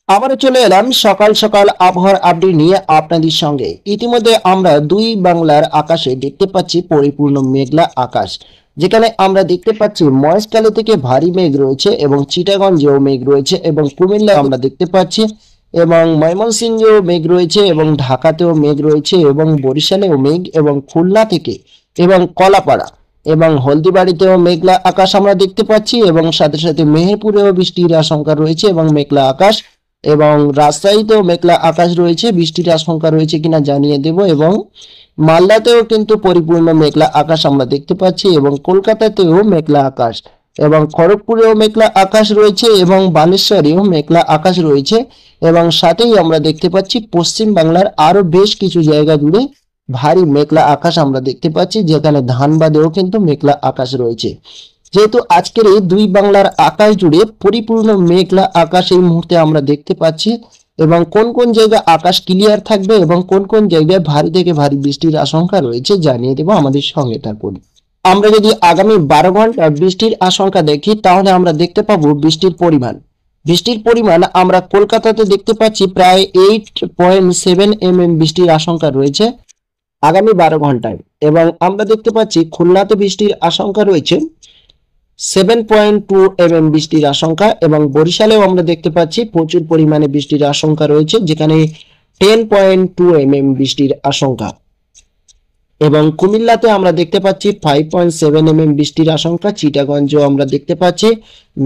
আবারও চলে এলাম সকাল সকাল আবহাওয়ার আপডেট নিয়ে আপনাদের সঙ্গে। ইতিমধ্যে আমরা দুই বাংলার আকাশে দেখতে পাচ্ছি পরিপূর্ণ মেঘলা আকাশ, যেখানে আমরা দেখতে পাচ্ছি মহেশখালী থেকে ভারী মেঘ রয়েছে এবং চিটাগঞ্জেও মেঘ রয়েছে এবং কুমিল্লা আমরা দেখতে পাচ্ছি এবং ময়মনসিংহেও মেঘ রয়েছে এবং ঢাকাতেও মেঘ রয়েছে এবং বরিশালেও মেঘ এবং খুলনা থেকে এবং কলাপাড়া এবং হলদিবাড়িতেও মেঘলা আকাশ আমরা দেখতে পাচ্ছি এবং সাথে সাথে মেহেরপুরেও বৃষ্টির আশঙ্কা রয়েছে এবং মেঘলা আকাশ এবং রাজশাহীতেও মেঘলা আকাশ রয়েছে, বৃষ্টির আশঙ্কা রয়েছে কিনা জানিয়ে দেব। এবং মালদাতেও কিন্তু পরিপূর্ণ মেঘলা আকাশ আমরা দেখতে পাচ্ছি এবং কলকাতাতেও মেঘলা আকাশ এবং খড়গপুরেও মেঘলা আকাশ রয়েছে এবং বালেশ্বরেও মেঘলা আকাশ রয়েছে এবং সাথেই আমরা দেখতে পাচ্ছি পশ্চিম বাংলার আরো বেশ কিছু জায়গা জুড়ে ভারী মেঘলা আকাশ আমরা দেখতে পাচ্ছি, যেখানে ধানবাদেও কিন্তু মেঘলা আকাশ রয়েছে। যেহেতু আজকের এই দুই বাংলার আকাশ জুড়ে পরিপূর্ণ মেঘলা আকাশ এই মুহূর্তে আমরা দেখতে পাচ্ছি এবং কোন কোন জায়গায় আকাশ ক্লিয়ার থাকবে এবং কোন কোন জায়গায় ভারী থেকে ভারী বৃষ্টির আশঙ্কা রয়েছে জানিয়ে দেব, আমাদের সঙ্গে থাকুন। আমরা যদি আগামী 12 ঘন্টা বৃষ্টির আশঙ্কা দেখি তাহলে আমরা দেখতে পাবো বৃষ্টির পরিমাণ আমরা কলকাতাতে দেখতে পাচ্ছি প্রায় 8.7 mm বৃষ্টির আশঙ্কা রয়েছে আগামী 12 ঘন্টায় এবং আমরা দেখতে পাচ্ছি খুলনাতে বৃষ্টির আশঙ্কা রয়েছে 7.2 mm বৃষ্টির আশঙ্কা এবং বরিশালেও আমরা দেখতে পাচ্ছি প্রচুর পরিমাণে বৃষ্টির আশঙ্কা রয়েছে, যেখানে 10.2 mm বৃষ্টির আশঙ্কা এবং কুমিল্লাতে আমরা দেখতে পাচ্ছি 5.7 mm বৃষ্টির আশঙ্কা। চিটাগঞ্জেও আমরা দেখতে পাচ্ছি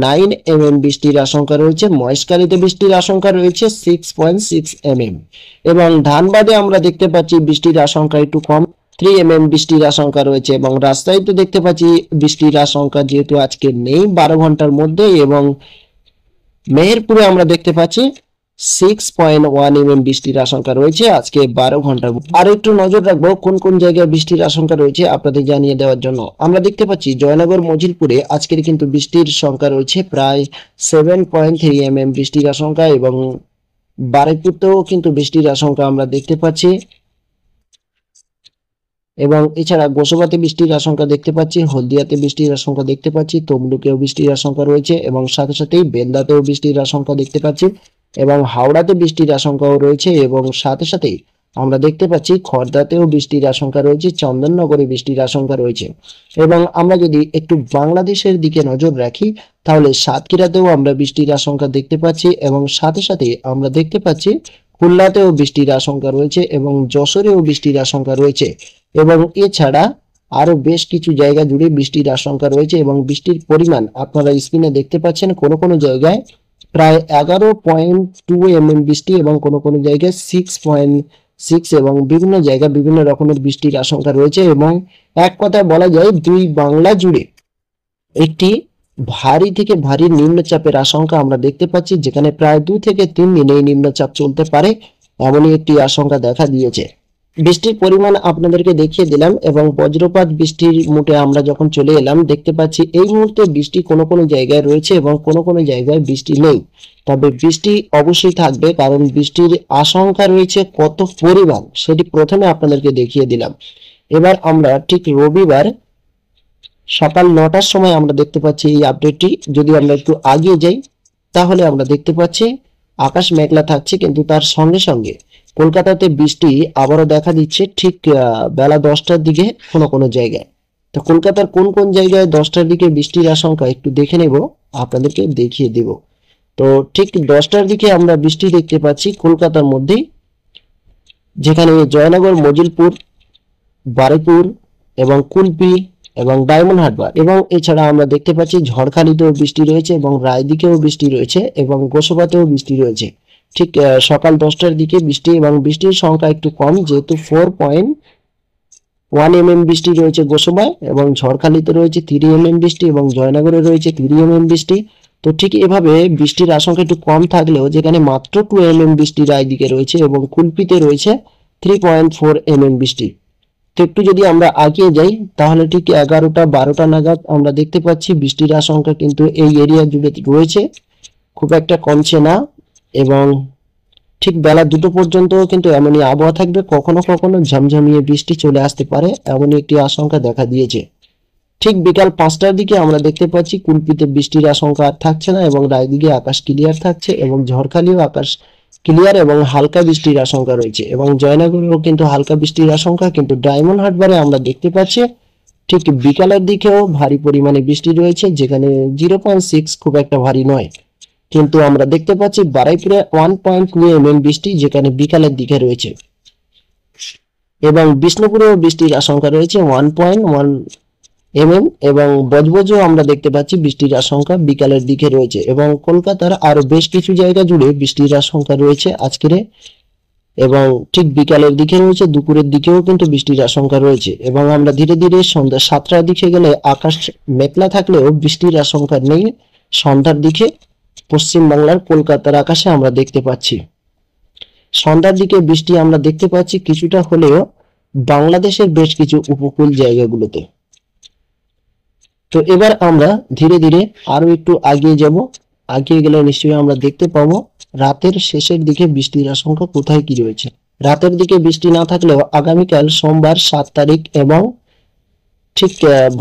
9 mm বৃষ্টির আশঙ্কা রয়েছে। মহেশখালীতে বৃষ্টির আশঙ্কা রয়েছে 6.6 mm এবং ধানবাদে আমরা দেখতে পাচ্ছি বৃষ্টির আশঙ্কা একটু কম, 3 mm বৃষ্টির আশঙ্কা রয়েছে এবং রাজশাহীতে দেখতে পাচ্ছি বৃষ্টির আশঙ্কা যেহেতু আজকে নেই 12 ঘন্টার মধ্যে এবং মেহেরপুরে আমরা দেখতে পাচ্ছি 6.1 mm বৃষ্টির আশঙ্কা রয়েছে আজকে 12 ঘন্টার। আর একটু নজর রাখবো কোন কোন জায়গায় বৃষ্টির আশঙ্কা রয়েছে আপনাদের জানিয়ে দেওয়ার জন্য। আমরা দেখতে পাচ্ছি জয়নগর মজিলপুরে আজকের কিন্তু বৃষ্টির সংখ্যা রয়েছে প্রায় 7.3 mm বৃষ্টির আশঙ্কা এবং বারুইপুরতেও কিন্তু বৃষ্টির আশঙ্কা আমরা দেখতে পাচ্ছি এবং এছাড়া গোসাবাতে বৃষ্টির আশঙ্কা দেখতে পাচ্ছি, হলদিয়াতে বৃষ্টির আশঙ্কা দেখতে পাচ্ছি, তমলুকেও বৃষ্টির আশঙ্কা রয়েছে এবং সাথে সাথেই বেলদাতেও বৃষ্টির আশঙ্কা দেখতে পাচ্ছি এবং হাওড়াতে বৃষ্টির আশঙ্কাও রয়েছে এবং সাথে সাথেই আমরা দেখতে পাচ্ছি খড়দাতেও বৃষ্টির আশঙ্কা রয়েছে, চন্দননগরে বৃষ্টির আশঙ্কা রয়েছে এবং আমরা যদি একটু বাংলাদেশের দিকে নজর রাখি তাহলে সাতক্ষীরাতেও আমরা বৃষ্টির আশঙ্কা দেখতে পাচ্ছি এবং সাথে সাথে আমরা দেখতে পাচ্ছি খুলনাতেও বৃষ্টির আশঙ্কা রয়েছে এবং যশোরেও বৃষ্টির আশঙ্কা রয়েছে এবং এছাড়া আরো বেশ কিছু জায়গা জুড়ে বৃষ্টির আশঙ্কা রয়েছে এবং বৃষ্টির পরিমাণ আপনারা স্ক্রিনে দেখতে পাচ্ছেন কোনো কোনো জায়গায় প্রায় 11.2 mm বৃষ্টি এবং কোনো কোনো জায়গায় 6.6 এবং বিভিন্ন জায়গায় বিভিন্ন রকমের বৃষ্টির আশঙ্কা রয়েছে এবং এক কথায় বলা যায় দুই বাংলা জুড়ে একটি ভারী থেকে ভারী নিম্নচাপের আশঙ্কা আমরা দেখতে পাচ্ছি, যেখানে প্রায় 2 থেকে 3 দিন এই নিম্নচাপ চলতে পারে এমনই একটি আশঙ্কা দেখা দিয়েছে। বৃষ্টির পরিমাণ আপনাদেরকে দেখিয়ে দিলাম এবং বজ্রপাত বৃষ্টির মুটে আমরা যখন চলে এলাম দেখতে পাচ্ছি এই মুহূর্তে বৃষ্টি কোনো কোনো জায়গায় রয়েছে এবং কোনো কোনো জায়গায় বৃষ্টি নেই, তবে বৃষ্টি অবশ্যই থাকবে কারণ বৃষ্টির আশঙ্কা রয়েছে কত পরিমাণ সেটি প্রথমে আপনাদেরকে দেখিয়ে দিলাম। এবার আমরা ঠিক রবিবার সকাল 9টার সময় আমরা দেখতে পাচ্ছি এই আপডেটটি। যদি আমরা একটু আগিয়ে যাই তাহলে আমরা দেখতে পাচ্ছি আকাশ মেঘলা থাকছে কিন্তু তার সঙ্গে সঙ্গে কলকাতাতে বৃষ্টি আবারও দেখা দিচ্ছে ঠিক বেলা 10টার দিকে কোনো কোনো জায়গায়। তো কলকাতার কোন কোন জায়গায় 10টার দিকে বৃষ্টির আশঙ্কা একটু দেখে নেব, আপনাদেরকে দেখিয়ে দেব। তো ঠিক 10টার দিকে আমরা বৃষ্টি দেখতে পাচ্ছি কলকাতার মধ্যে, যেখানে জয়নগর, মজিলপুর, বারুইপুর এবং কুলপি এবং ডায়মন্ড হারবার এবং এছাড়া আমরা দেখতে পাচ্ছি ঝড়খালিতেও বৃষ্টি রয়েছে এবং রায়দিকেও বৃষ্টি রয়েছে এবং গোসাবাতেও বৃষ্টি রয়েছে ঠিক সকাল 10টার দিকে বৃষ্টি এবং বৃষ্টির সংখ্যা একটু কম যেহেতু 4.1 mm বৃষ্টি রয়েছে গোসাবায় এবং ঝড়খালিতে রয়েছে 3 mm বৃষ্টি এবং জয়নগরে রয়েছে 3 mm বৃষ্টি। তো ঠিক এভাবে বৃষ্টির আশঙ্কা একটু কম থাকলেও যেখানে মাত্র 2 mm বৃষ্টি রায়দিকে রয়েছে এবং কুলপিতে রয়েছে 3.4 mm বৃষ্টি। তো একটু যদি আমরা আগিয়ে যাই তাহলে ঠিক 11টা 12টা নাগাদ আমরা দেখতে পাচ্ছি বৃষ্টির আশঙ্কা কিন্তু এই এরিয়া জুড়ে রয়েছে, খুব একটা কমছে না এবং ঠিক বেলা 2টো পর্যন্ত কিন্তু এমনই আবহাওয়া থাকবে, কখনো কখনো ঝমঝমিয়ে বৃষ্টি চলে আসতে পারে এমনই একটি আশঙ্কা দেখা দিয়েছে। ঠিক বিকাল 5টার দিকে আমরা দেখতে পাচ্ছি কুলপিতে বৃষ্টির আশঙ্কা আর থাকছে না এবং রায়দিঘি আকাশ ক্লিয়ার থাকছে এবং ঝড়খালিও আকাশ ক্লিয়ার এবং হালকা বৃষ্টির আশঙ্কা রয়েছে এবং জয়নগরেও কিন্তু হালকা বৃষ্টির আশঙ্কা, কিন্তু ডায়মন্ড হারবারে আমরা দেখতে পাচ্ছি ঠিক বিকালের দিকেও ভারী পরিমাণে বৃষ্টি রয়েছে, যেখানে 0.6 খুব একটা ভারী নয়, কিন্তু আমরা দেখতে পাচ্ছি বারুইপুরে 1.2 mm বৃষ্টি যেখানে বিকালের দিকে রয়েছে এবং বিষ্ণুপুরেও বৃষ্টির আশঙ্কা রয়েছে 1.1 mm এবং বজবজেও আমরা দেখতে পাচ্ছি বৃষ্টির আশঙ্কা বিকালের দিকে রয়েছে এবং কলকাতার আরো বেশ কিছু জায়গা জুড়ে বৃষ্টির আশঙ্কা রয়েছে আজকের এবং ঠিক বিকালের দিকে রয়েছে, দুপুরের দিকেও কিন্তু বৃষ্টির আশঙ্কা রয়েছে এবং আমরা ধীরে ধীরে সন্ধ্যা 7টার দিকে গেলে আকাশ মেঘলা থাকলেও বৃষ্টির আশঙ্কা নেই। সন্ধ্যার দিকে পশ্চিম বাংলার কলকাতার আকাশে আমরা দেখতে পাচ্ছি সন্ধ্যার দিকে বৃষ্টি আমরা দেখতে পাচ্ছি কিছুটা হলেও বাংলাদেশের বেশ কিছু উপকূল জায়গাগুলোতে। তো এবার আমরা ধীরে ধীরে আরো একটু আগিয়ে যাব, আগিয়ে গেলে নিশ্চয়ই আমরা দেখতে পাবো রাতের শেষের দিকে বৃষ্টির আশঙ্কা কোথায় কি রয়েছে। রাতের দিকে বৃষ্টি না থাকলেও আগামীকাল সোমবার 7 তারিখ এবং ঠিক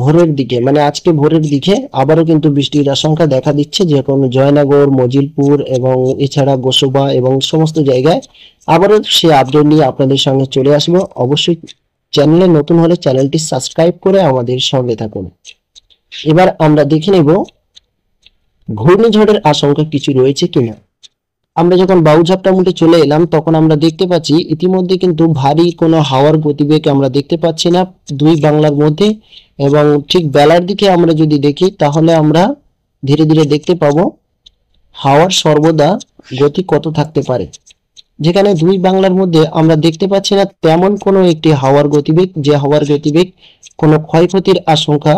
ভোরের দিকে মানে আজকে ভোরের দিকে আবারও কিন্তু বৃষ্টির আশঙ্কা দেখা দিচ্ছে, যে কোনো জয়নগর, মজিলপুর এবং এছাড়া গোসবা এবং সমস্ত জায়গায় আবারও সে আপডেট নিয়ে আপনাদের সঙ্গে চলে আসবো। অবশ্যই চ্যানেলে নতুন হলে চ্যানেলটি সাবস্ক্রাইব করে আমাদের সঙ্গে থাকুন। এবার আমরা দেখে নেব ঘূর্ণিঝড়ের আশঙ্কা কিছু রয়েছে কিনা। আমরা যখন বাউঝাপটা মুটে চলে এলাম তখন আমরা দেখতে পাচ্ছি ইতিমধ্যে কিন্তু ভারী কোনো হাওয়ার গতিবেগ আমরা দেখতে পাচ্ছি না দুই বাংলার মধ্যে এবং ঠিক বেলার দিকে আমরা যদি দেখি তাহলে আমরা ধীরে ধীরে দেখতে পাবো হাওয়ার সর্বদা গতি কত থাকতে পারে, যেখানে দুই বাংলার মধ্যে আমরা দেখতে পাচ্ছি না তেমন কোনো একটি হাওয়ার গতিবেগ যে হাওয়ার গতিবেগ কোনো ক্ষয়ক্ষতির আশঙ্কা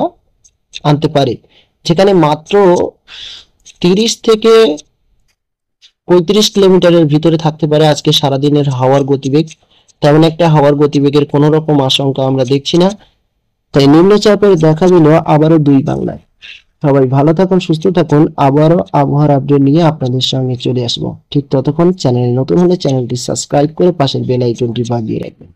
আনতে পারে, যেখানে মাত্র 30 থেকে 35 কিলোমিটারের ভিতরে থাকতে পারে আজকে সারাদিনের হাওয়ার গতিবেগ। তেমন একটা হাওয়ার গতিবেগের কোনো রকম আশঙ্কা আমরা দেখছি না, তাই নিম্নচাপের দেখা দিল আবারও দুই বাংলায়। সবাই ভালো থাকুন, সুস্থ থাকুন, আবারও আবহাওয়ার আপডেট নিয়ে আপনাদের সঙ্গে চলে আসবো। ঠিক ততক্ষণ চ্যানেলে নতুন হলে চ্যানেলটি সাবস্ক্রাইব করে পাশের বেল আইকনটি বাজিয়ে রাখবেন।